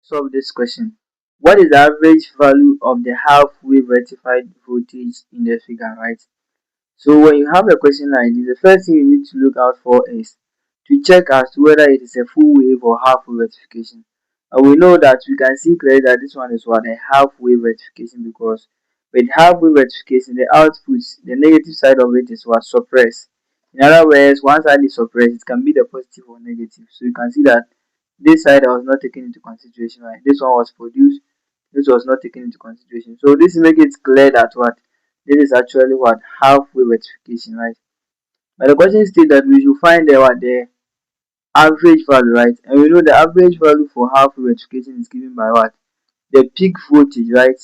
solve this question. What is the average value of the half wave rectified voltage in the figure, right? So when you have a question like this, the first thing you need to look out for is to check as to whether it is a full wave or half wave rectification. And we know that we can see clearly that this one is what, a half wave rectification, because with half wave rectification the output, the negative side of it is what, suppressed. In other words, one side is suppressed, it can be the positive or negative. So you can see that this side was not taken into consideration, right? This one was produced, this was not taken into consideration. So this makes it clear that what, this is actually what, half wave rectification, right? But the question states that we should find the what, the average value, right? And we know the average value for half wave rectification is given by what, the peak voltage, right?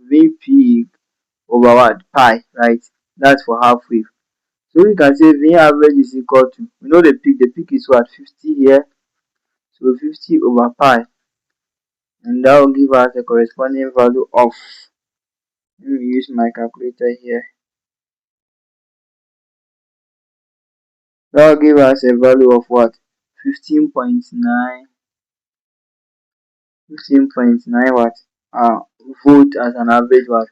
V peak over what, pi, right? That's for half wave. So we can say V average is equal to, we know the peak is what, 50 here, so 50 over pi, and that will give us the corresponding value of, let me use my calculator here, that will give us a value of what, 15.9 what, volt as an average what,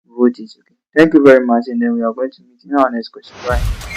voltage. Okay, thank you very much, and then we are going to meet in our next question. Bye.